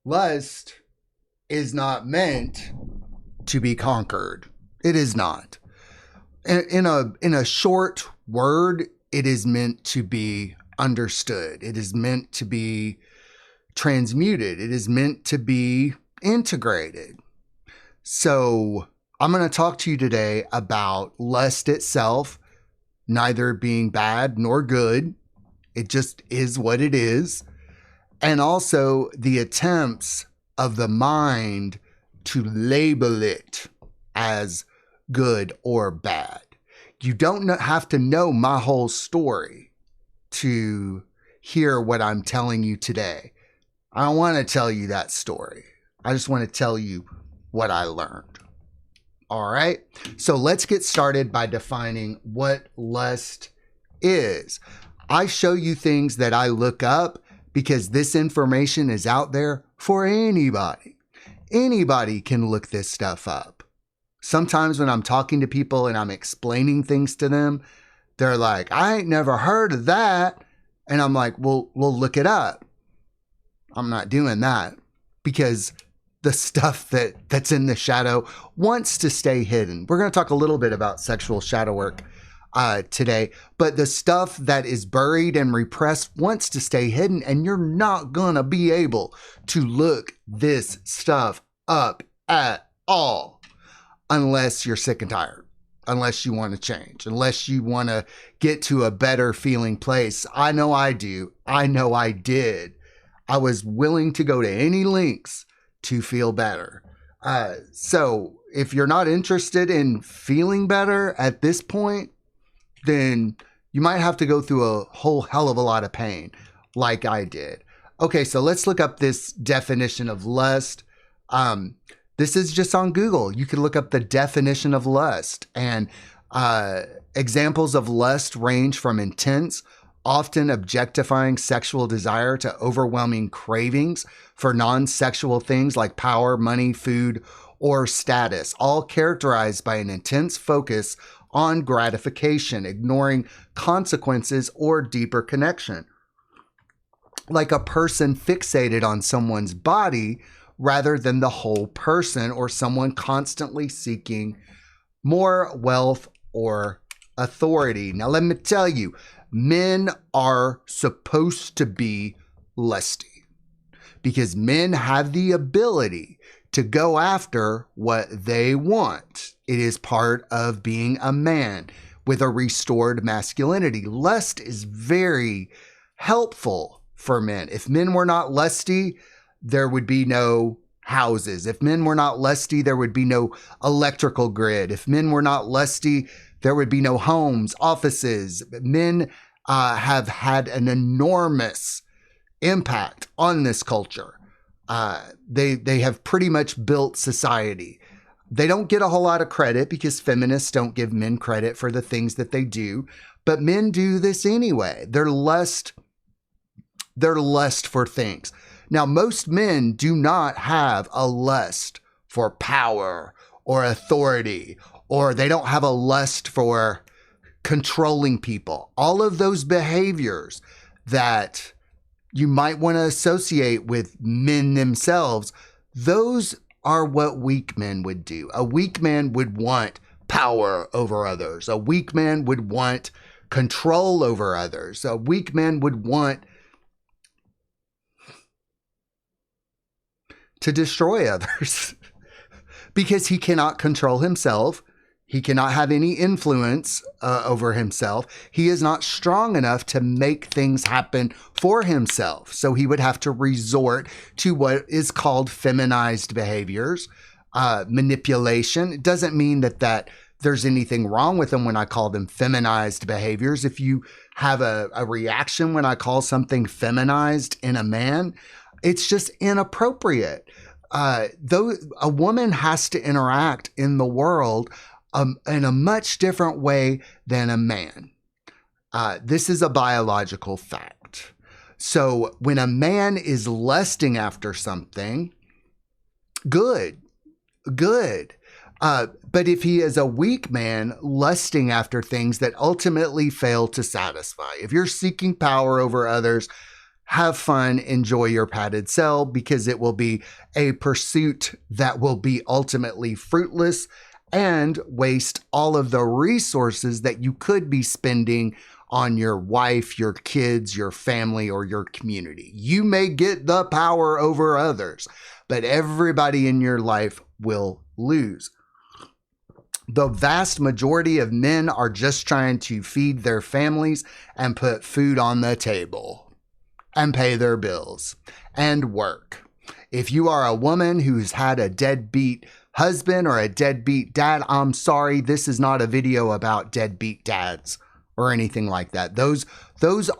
Lust is not meant to be conquered. It is not. In a short word, it is meant to be understood. It is meant to be transmuted. It is meant to be integrated. So I'm going to talk to you today about lust itself, neither being bad nor good. It just is what it is. And also the attempts of the mind to label it as good or bad. You don't have to know my whole story to hear what I'm telling you today. I don't want to tell you that story. I just want to tell you what I learned. All right. So let's get started by defining what lust is. I show you things that I look up because this information is out there for anybody. Anybody can look this stuff up. Sometimes when I'm talking to people and I'm explaining things to them, they're like, I ain't never heard of that. And I'm like, well, look it up. I'm not doing that because the stuff that's in the shadow wants to stay hidden. We're going to talk a little bit about sexual shadow work today, but the stuff that is buried and repressed wants to stay hidden, and you're not going to be able to look this stuff up at all unless you're sick and tired, unless you want to change, unless you want to get to a better feeling place. I know I do. I know I did. I was willing to go to any lengths to feel better. So if you're not interested in feeling better at this point, then you might have to go through a whole hell of a lot of pain like I did. Okay, so let's look up this definition of lust. This is just on Google. You can look up the definition of lust, and examples of lust range from intense, often objectifying sexual desire to overwhelming cravings for non-sexual things like power, money, food, or status, all characterized by an intense focus on gratification, ignoring consequences or deeper connection. Like a person fixated on someone's body rather than the whole person, or someone constantly seeking more wealth or authority. Now, let me tell you, men are supposed to be lusty because men have the ability to go after what they want. It is part of being a man with a restored masculinity. Lust is very helpful for men. If men were not lusty, there would be no houses. If men were not lusty, there would be no electrical grid. If men were not lusty, there would be no homes, offices. Men have had an enormous impact on this culture. They have pretty much built society. They don't get a whole lot of credit because feminists don't give men credit for the things that they do, but men do this anyway. They're lust for things. Now, most men do not have a lust for power or authority, or they don't have a lust for controlling people. All of those behaviors that you might want to associate with men themselves, those are what weak men would do. A weak man would want power over others. A weak man would want control over others. A weak man would want to destroy others because he cannot control himself. He cannot have any influence over himself. He is not strong enough to make things happen for himself. So he would have to resort to what is called feminized behaviors, manipulation. It doesn't mean that there's anything wrong with them when I call them feminized behaviors. If you have a reaction when I call something feminized in a man, it's just inappropriate. Though a woman has to interact in the world in a much different way than a man. This is a biological fact. So when a man is lusting after something, good. But if he is a weak man lusting after things that ultimately fail to satisfy, if you're seeking power over others, have fun, enjoy your padded cell, because it will be a pursuit that will be ultimately fruitless and waste all of the resources that you could be spending on your wife, your kids, your family, or your community. You may get the power over others, but everybody in your life will lose. The vast majority of men are just trying to feed their families and put food on the table and pay their bills and work. If you are a woman who's had a deadbeat husband or a deadbeat dad, I'm sorry, this is not a video about deadbeat dads or anything like that. Those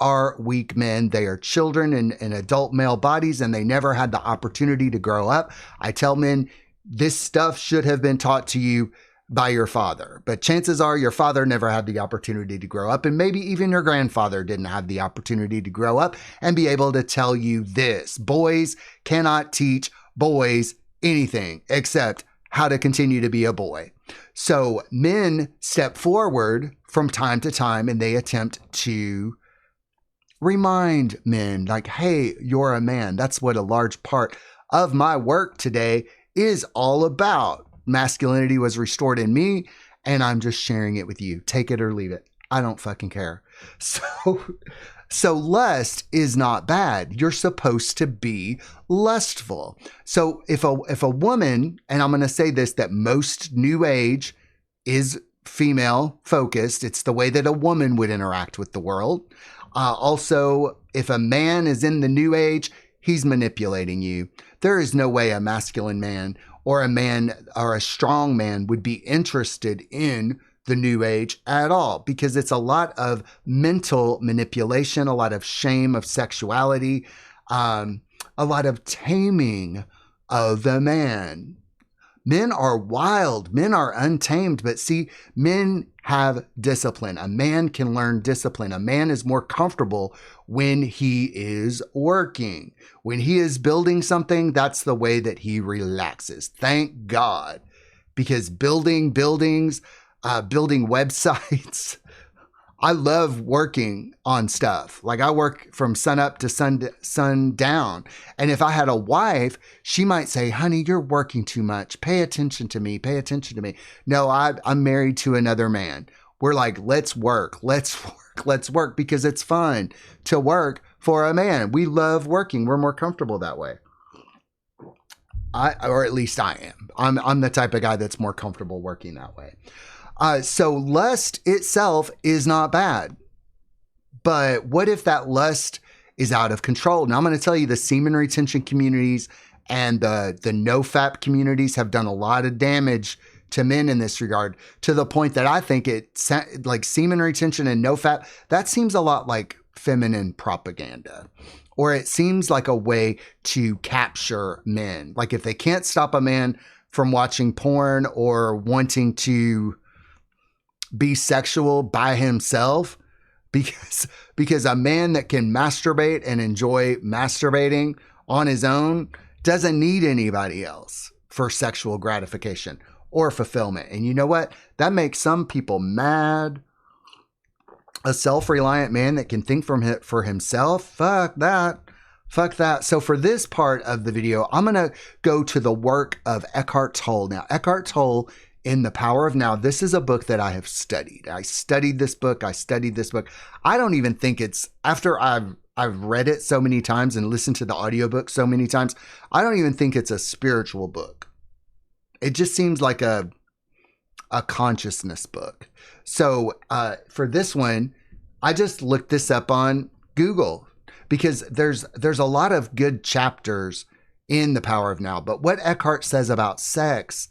are weak men. They are children in adult male bodies, and they never had the opportunity to grow up. I tell men, this stuff should have been taught to you by your father, but chances are your father never had the opportunity to grow up, and maybe even your grandfather didn't have the opportunity to grow up and be able to tell you this. Boys cannot teach boys anything except how to continue to be a boy. So men step forward from time to time and they attempt to remind men, like, hey, you're a man. That's what a large part of my work today is all about. Masculinity was restored in me, and I'm just sharing it with you. Take it or leave it. I don't fucking care. So lust is not bad. You're supposed to be lustful. So if a woman, and I'm going to say this, that most new age is female focused. It's the way that a woman would interact with the world. Also, if a man is in the new age, he's manipulating you. There is no way a masculine man or a man or a strong man would be interested in the new age at all, because it's a lot of mental manipulation, a lot of shame of sexuality, a lot of taming of the man. Men are wild, men are untamed, but see, men have discipline. A man can learn discipline. A man is more comfortable when he is working. When he is building something, that's the way that he relaxes. Thank God. Because building buildings, building websites, I love working on stuff. Like I work from sun up to sundown. And if I had a wife, she might say, honey, you're working too much. Pay attention to me. Pay attention to me. No, I'm married to another man. We're like, let's work, because it's fun to work for a man. We love working. We're more comfortable that way. Or at least I am. I'm the type of guy that's more comfortable working that way. So lust itself is not bad. But what if that lust is out of control? Now I'm going to tell you, the semen retention communities and the nofap communities have done a lot of damage to men in this regard, to the point that I think like semen retention and nofap, that seems a lot like feminine propaganda. Or it seems like a way to capture men. Like if they can't stop a man from watching porn or wanting to be sexual by himself, because a man that can masturbate and enjoy masturbating on his own doesn't need anybody else for sexual gratification or fulfillment. And you know what? That makes some people mad. A self-reliant man that can think for himself, fuck that. So for this part of the video, I'm going to go to the work of Eckhart Tolle. Now, Eckhart Tolle in The Power of Now, this is a book that I have studied. I studied this book. I don't even think it's, after I've read it so many times and listened to the audiobook so many times, I don't even think it's a spiritual book. It just seems like a consciousness book. So for this one, I just looked this up on Google, because there's a lot of good chapters in The Power of Now. But what Eckhart says about sex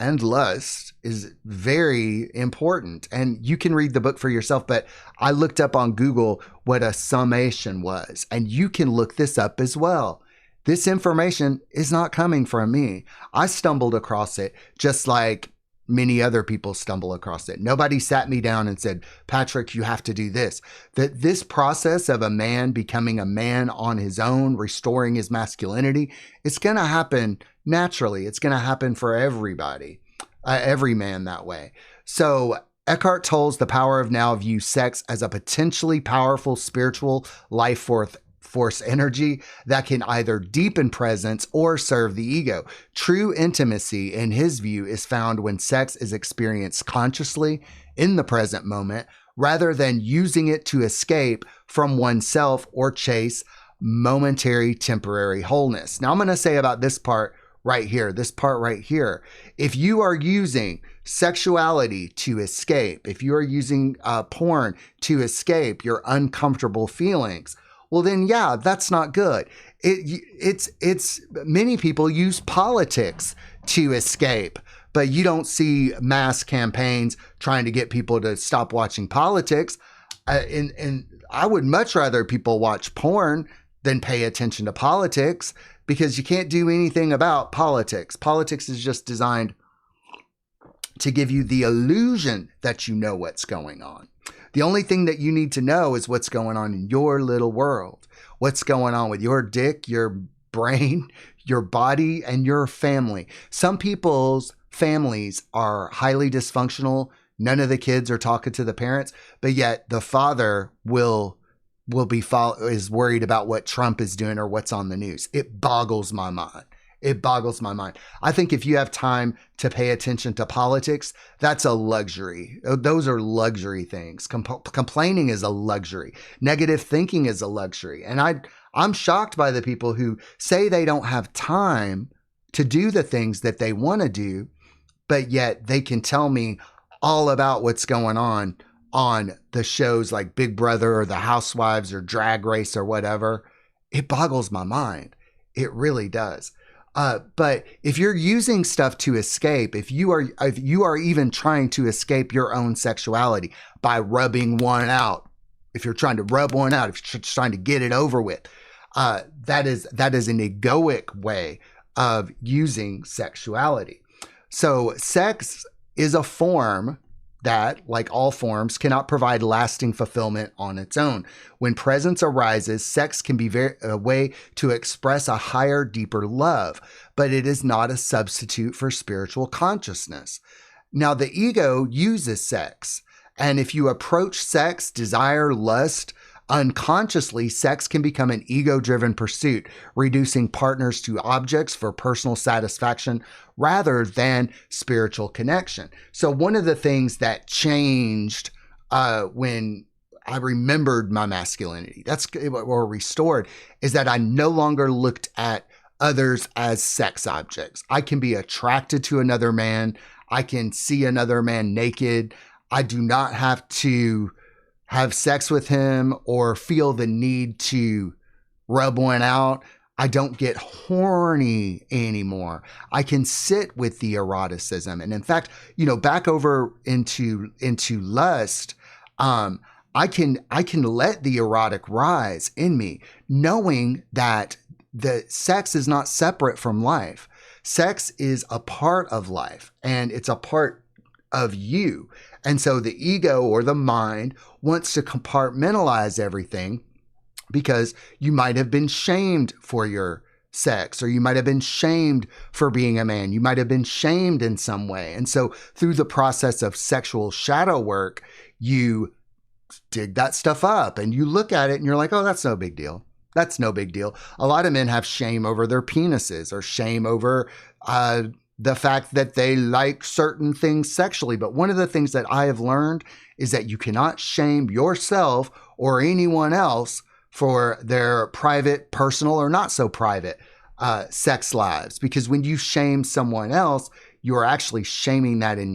and lust is very important. And you can read the book for yourself, but I looked up on Google what a summation was, and you can look this up as well. This information is not coming from me. I stumbled across it just like many other people stumble across it. Nobody sat me down and said, Patrick, you have to do this. That this process of a man becoming a man on his own, restoring his masculinity, it's going to happen naturally. It's going to happen for everybody, every man that way. So Eckhart Tolle's The Power of Now views sex as a potentially powerful spiritual life force energy that can either deepen presence or serve the ego. True intimacy, in his view, is found when sex is experienced consciously in the present moment, rather than using it to escape from oneself or chase momentary temporary wholeness. Now, I'm going to say about this part right here, if you are using sexuality to escape, if you are using porn to escape your uncomfortable feelings, well then, yeah, that's not good. It's many people use politics to escape, but you don't see mass campaigns trying to get people to stop watching politics. And I would much rather people watch porn than pay attention to politics, because you can't do anything about politics. Politics is just designed to give you the illusion that you know what's going on. The only thing that you need to know is what's going on in your little world. What's going on with your dick, your brain, your body, and your family. Some people's families are highly dysfunctional. None of the kids are talking to the parents, but yet the father is worried about what Trump is doing or what's on the news. It boggles my mind. I think if you have time to pay attention to politics, that's a luxury. Those are luxury things. Complaining is a luxury. Negative thinking is a luxury. And I'm shocked by the people who say they don't have time to do the things that they want to do, but yet they can tell me all about what's going on the shows like Big Brother or The Housewives or Drag Race or whatever. It boggles my mind. It really does. But if you're using stuff to escape, if you are even trying to escape your own sexuality by rubbing one out, if you're trying to rub one out, if you're just trying to get it over with, that is an egoic way of using sexuality. So sex is a form that, like all forms, cannot provide lasting fulfillment on its own. When presence arises, sex can be a way to express a higher, deeper love, but it is not a substitute for spiritual consciousness. Now, the ego uses sex, and if you approach sex, desire, lust, unconsciously, sex can become an ego-driven pursuit, reducing partners to objects for personal satisfaction rather than spiritual connection. So one of the things that changed when I remembered my masculinity, or restored, is that I no longer looked at others as sex objects. I can be attracted to another man. I can see another man naked. I do not have to have sex with him or feel the need to rub one out. I don't get horny anymore. I can sit with the eroticism. And in fact, back over into lust, I can let the erotic rise in me, knowing that the sex is not separate from life. Sex is a part of life, and it's a part of you. And so the ego, or the mind, wants to compartmentalize everything, because you might have been shamed for your sex, or you might have been shamed for being a man. You might have been shamed in some way. And so through the process of sexual shadow work, you dig that stuff up and you look at it and you're like, oh, that's no big deal. That's no big deal. A lot of men have shame over their penises, or shame over the fact that they like certain things sexually. But one of the things that I have learned is that you cannot shame yourself or anyone else for their private, personal, or not so private sex lives. Because when you shame someone else, you're actually shaming that in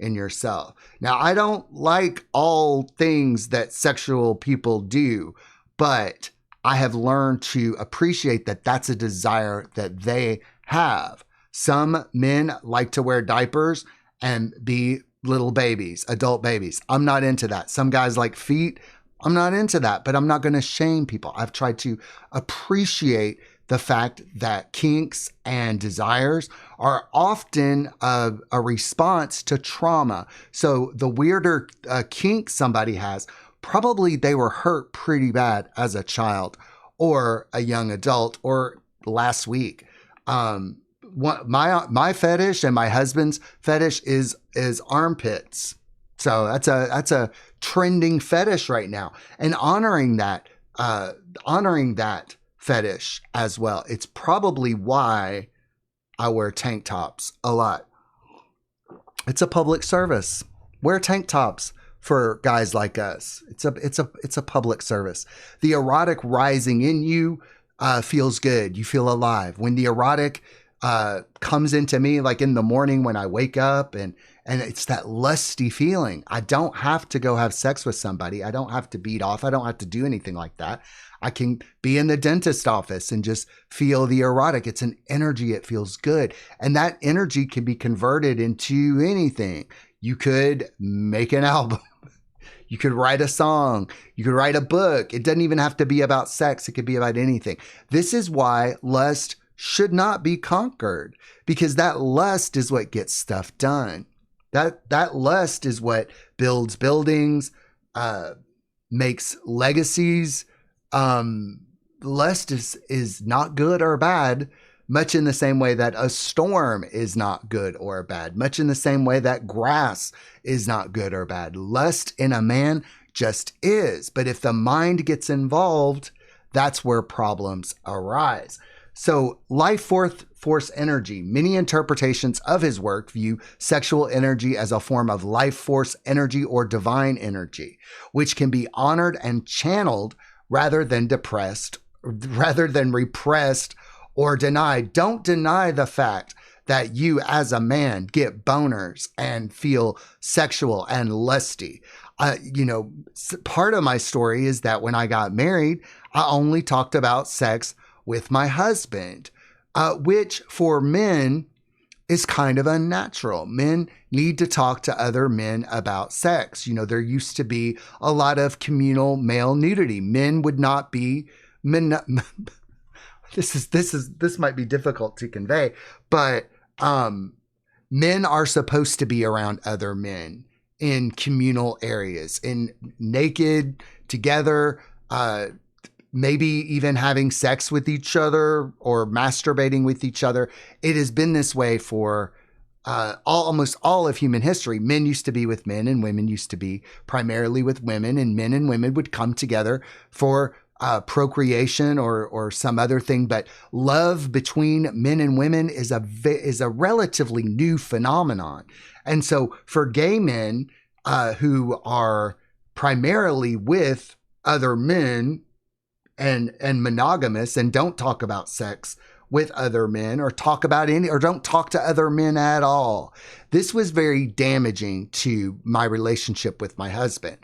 yourself. Now, I don't like all things that sexual people do, but I have learned to appreciate that that's a desire that they have. Some men like to wear diapers and be little babies, adult babies. I'm not into that. Some guys like feet. I'm not into that, but I'm not going to shame people. I've tried to appreciate the fact that kinks and desires are often a response to trauma. So the weirder kink somebody has, probably they were hurt pretty bad as a child or a young adult or last week. My fetish and my husband's fetish is armpits. So that's a trending fetish right now, and honoring that uh, honoring that fetish as well. It's probably why I wear tank tops a lot. It's a public service. Wear tank tops for guys like us. It's a public service. The erotic rising in you feels good. You feel alive. When the erotic comes into me, like in the morning when I wake up, and it's that lusty feeling. I don't have to go have sex with somebody. I don't have to beat off. I don't have to do anything like that. I can be in the dentist office and just feel the erotic. It's an energy. It feels good. And that energy can be converted into anything. You could make an album. You could write a song. You could write a book. It doesn't even have to be about sex. It could be about anything. This is why lust should not be conquered, because that lust is what gets stuff done. That lust is what builds buildings, makes legacies. Lust is not good or bad, much in the same way that a storm is not good or bad, much in the same way that grass is not good or bad. Lust in a man just is. But if the mind gets involved, that's where problems arise. So life force energy, many interpretations of his work view sexual energy as a form of life force energy or divine energy, which can be honored and channeled rather than repressed or denied. Don't deny the fact that you as a man get boners and feel sexual and lusty. Part of my story is that when I got married, I only talked about sex with my husband, which for men is kind of unnatural. Men need to talk to other men about sex. There used to be a lot of communal male nudity. Men would not be this might be difficult to convey, but men are supposed to be around other men in communal areas, in naked together, maybe even having sex with each other or masturbating with each other. It has been this way for almost all of human history. Men used to be with men and women used to be primarily with women, and men and women would come together for procreation or some other thing. But love between men and women is a relatively new phenomenon. And so for gay men who are primarily with other men and monogamous and don't talk about sex with other men or don't talk to other men at all, this was very damaging to my relationship with my husband.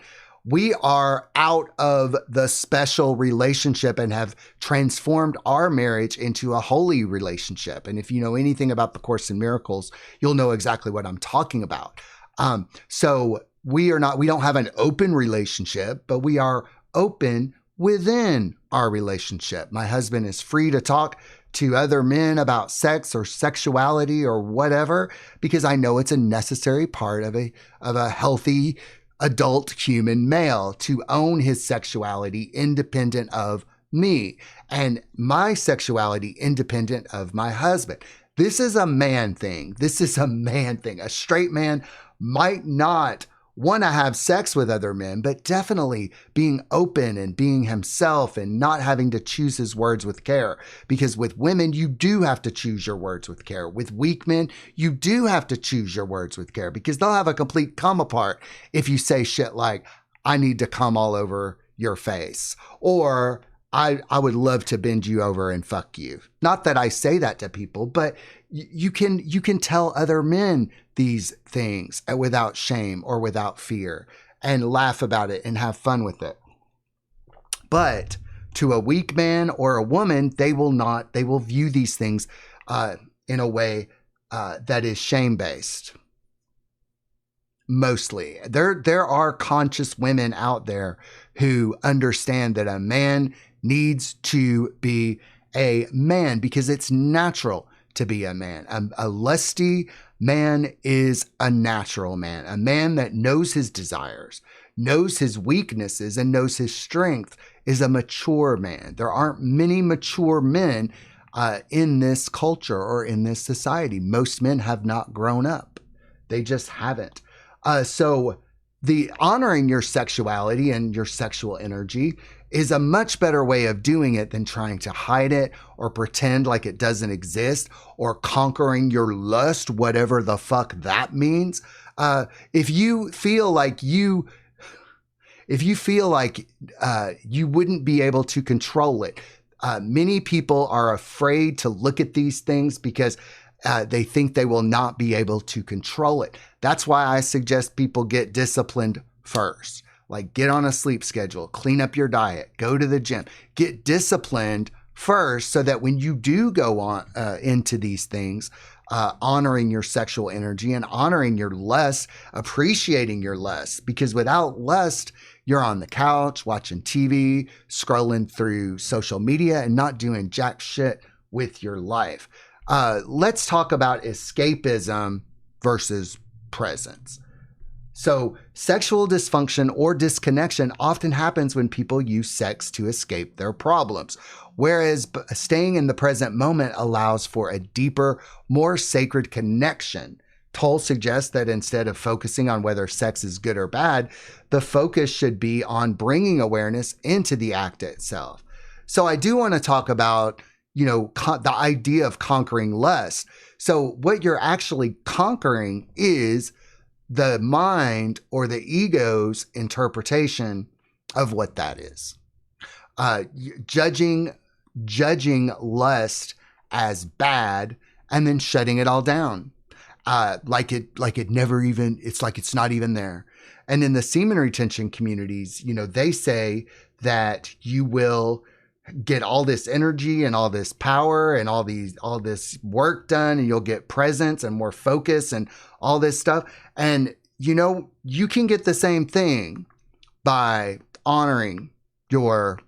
We are out of the special relationship and have transformed our marriage into a holy relationship. And if you know anything about the Course in Miracles, you'll know exactly what I'm talking about. So we don't have an open relationship, but we are open within our relationship. My husband is free to talk to other men about sex or sexuality or whatever, because I know it's a necessary part of a healthy adult human male to own his sexuality independent of me and my sexuality independent of my husband. This is a man thing. A straight man might not want to have sex with other men, but definitely being open and being himself and not having to choose his words with care. Because with women, you do have to choose your words with care. With weak men, you do have to choose your words with care, because they'll have a complete come apart if you say shit like, I need to come all over your face, or I would love to bend you over and fuck you. Not that I say that to people, but you can tell other men these things without shame or without fear and laugh about it and have fun with it. But to a weak man or a woman, they will view these things in a way that is shame-based. Mostly. There are conscious women out there who understand that a man needs to be a man because it's natural to be a man. A lusty man is a natural man, a man that knows his desires, knows his weaknesses, and knows his strength is a mature man. There aren't many mature men in this culture or in this society. Most men have not grown up. They just haven't. So the honoring your sexuality and your sexual energy is a much better way of doing it than trying to hide it or pretend like it doesn't exist, or conquering your lust, whatever the fuck that means. If you feel like you wouldn't be able to control it, many people are afraid to look at these things because they think they will not be able to control it. That's why I suggest people get disciplined first. Like, get on a sleep schedule, clean up your diet, go to the gym, get disciplined first, so that when you do go on into these things, honoring your sexual energy and honoring your lust, appreciating your lust, because without lust, you're on the couch watching TV, scrolling through social media, and not doing jack shit with your life. Let's talk about escapism versus presence. So sexual dysfunction or disconnection often happens when people use sex to escape their problems, whereas staying in the present moment allows for a deeper, more sacred connection. Toll suggests that instead of focusing on whether sex is good or bad, the focus should be on bringing awareness into the act itself. So I do want to talk about, the idea of conquering lust. So what you're actually conquering is the mind or the ego's interpretation of what that is. Judging lust as bad and then shutting it all down. Like it never even, it's like it's not even there. And in the semen retention communities, they say that you will get all this energy and all this power and all this work done, and you'll get presence and more focus and all this stuff. And you can get the same thing by honoring your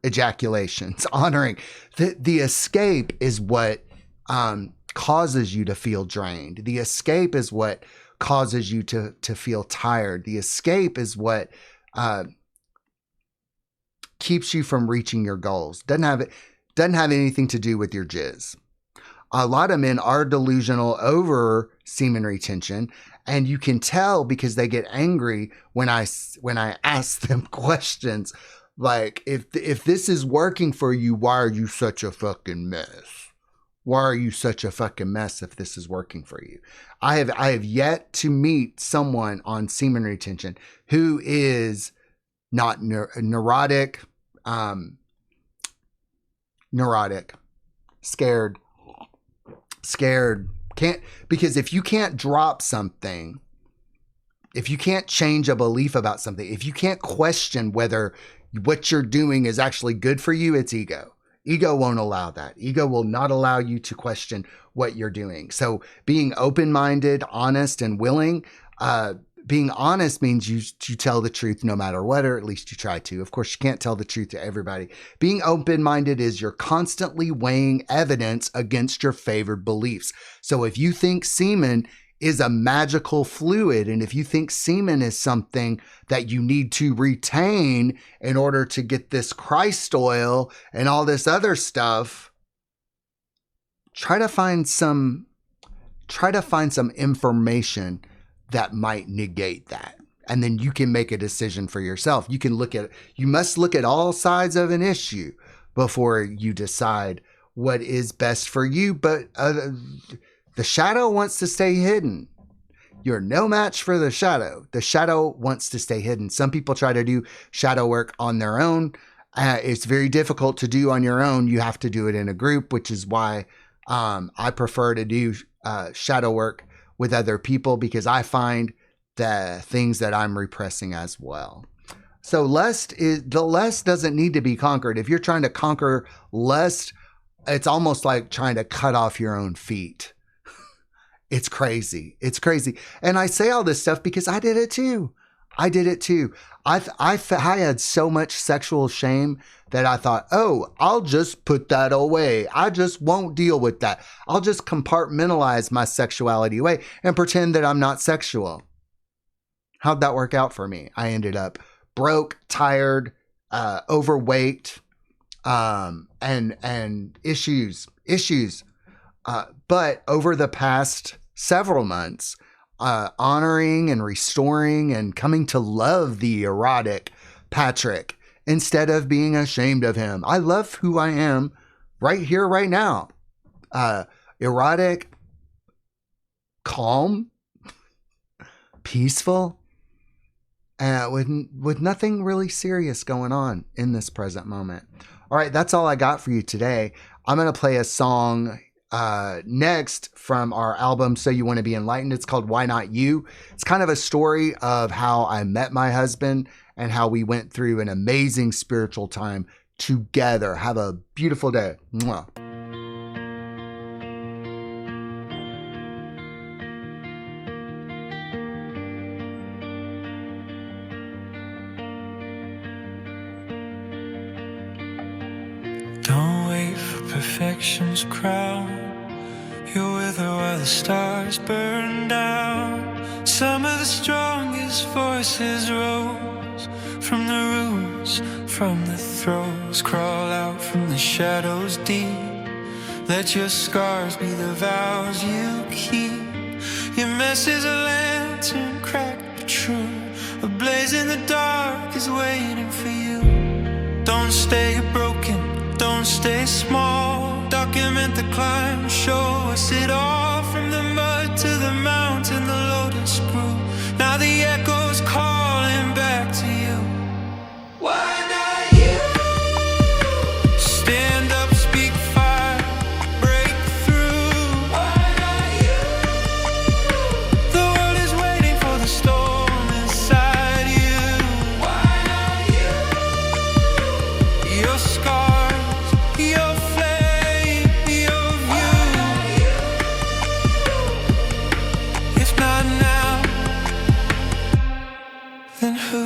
ejaculations, honoring the escape is what causes you to feel drained. The escape is what causes you to feel tired. The escape is what keeps you from reaching your goals. Doesn't have anything to do with your jizz. A lot of men are delusional over semen retention, and you can tell because they get angry when I ask them questions like, if this is working for you, why are you such a fucking mess? Why are you such a fucking mess if this is working for you? I have yet to meet someone on semen retention who is not neurotic, scared, because if you can't drop something, if you can't change a belief about something, if you can't question whether what you're doing is actually good for you, it's ego. Ego won't allow that. Ego will not allow you to question what you're doing. So being open-minded, honest, and willing, being honest means you tell the truth no matter what, or at least you try to. Of course, you can't tell the truth to everybody. Being open-minded is you're constantly weighing evidence against your favored beliefs. So if you think semen is a magical fluid, and if you think semen is something that you need to retain in order to get this Christ oil and all this other stuff, try to find some information that might negate that. And then you can make a decision for yourself. You must look at all sides of an issue before you decide what is best for you. But the shadow wants to stay hidden. You're no match for the shadow. The shadow wants to stay hidden. Some people try to do shadow work on their own. It's very difficult to do on your own. You have to do it in a group, which is why I prefer to do shadow work with other people, because I find the things that I'm repressing as well. So lust doesn't need to be conquered. If you're trying to conquer lust, it's almost like trying to cut off your own feet. It's crazy. It's crazy. And I say all this stuff because I did it too. I had so much sexual shame that I thought, oh, I'll just put that away. I just won't deal with that. I'll just compartmentalize my sexuality away and pretend that I'm not sexual. How'd that work out for me? I ended up broke, tired, overweight, and issues. But over the past several months, honoring and restoring and coming to love the erotic Patrick instead of being ashamed of him. I love who I am right here, right now. Erotic, calm, peaceful, with nothing really serious going on in this present moment. All right, that's all I got for you today. I'm going to play a song next from our album, So You Want to Be Enlightened. It's called Why Not You? It's kind of a story of how I met my husband and how we went through an amazing spiritual time together. Have a beautiful day. Mwah. Don't wait for perfection's crown. You wither while the stars burn down. Some of the strongest voices rose from the roots, from the throes. Crawl out from the shadows deep. Let your scars be the vows you keep. Your mess is a lantern cracked but true. A blaze in the dark is waiting for you. Don't stay broken, don't stay small. Document the climb, show us it all. From the mud to the mountain, the lotus grew. Now the echo's calling back to you. Why not you? Stand up, speak fire, break through. Why not you? The world is waiting for the storm inside you. Why not you? Your scars, your flame, your view. If not now, then who?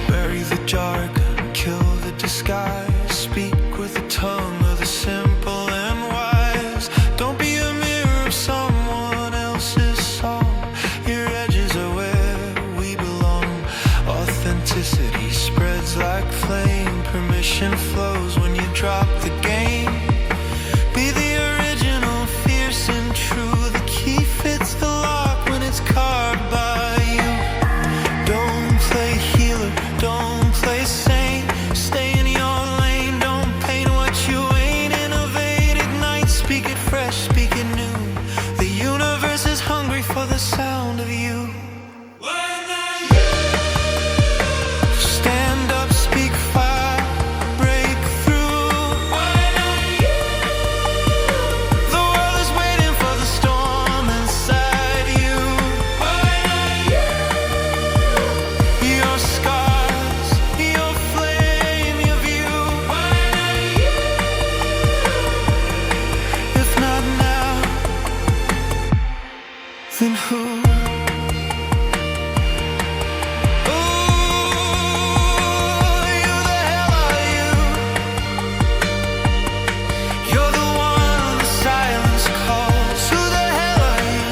Bury the jargon, kill the disguise. Speak with the tongue of the simple and wise. Don't be a mirror of someone else's song. Your edges are where we belong. Authenticity spreads like flame. Permission flows when you drop the game. Be the original, fierce and true. The key fits the lock when it's carved by you. Don't play healer, don't play saint. Stay in your lane, don't paint what you ain't. Innovate, ignite, speak it fresh, speak it new. The universe is hungry for the sound of you. Stand up, speak fire, break through. The world is waiting for the storm inside you. Your scars, your flame, your view. If not now, then who? You're the one the silence calls. Who the hell are you?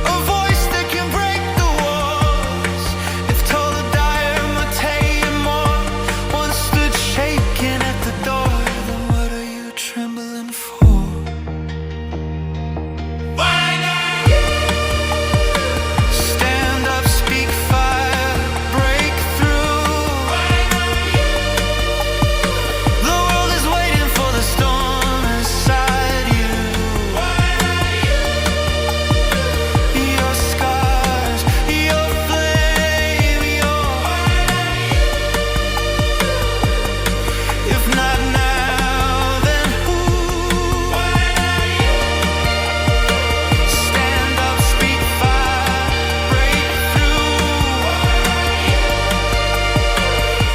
A voice that can break the walls. If told to die, imitate more. Once stood shaking at the door. Then what are you trembling for? Why not you? Stand up, speak fire, break through. Why not you? The world is waiting for the storm inside you. Why not you? Your scars, your flame, your. Why not you? If not now, then who? Why not you? Stand up, speak fire, break through. Why not you?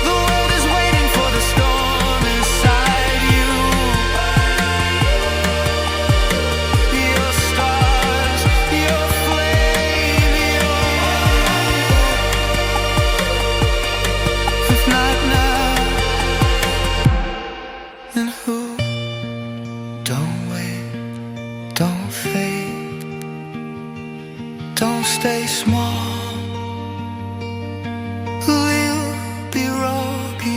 The world is waiting for the storm inside you. Your scars, your flame, your. If not now, then who? Don't wait, don't fade, don't stay small. We'll be rocking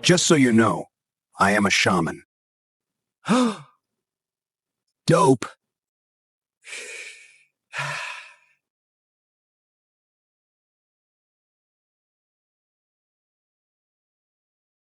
Just so you know, I am a shaman. Dope.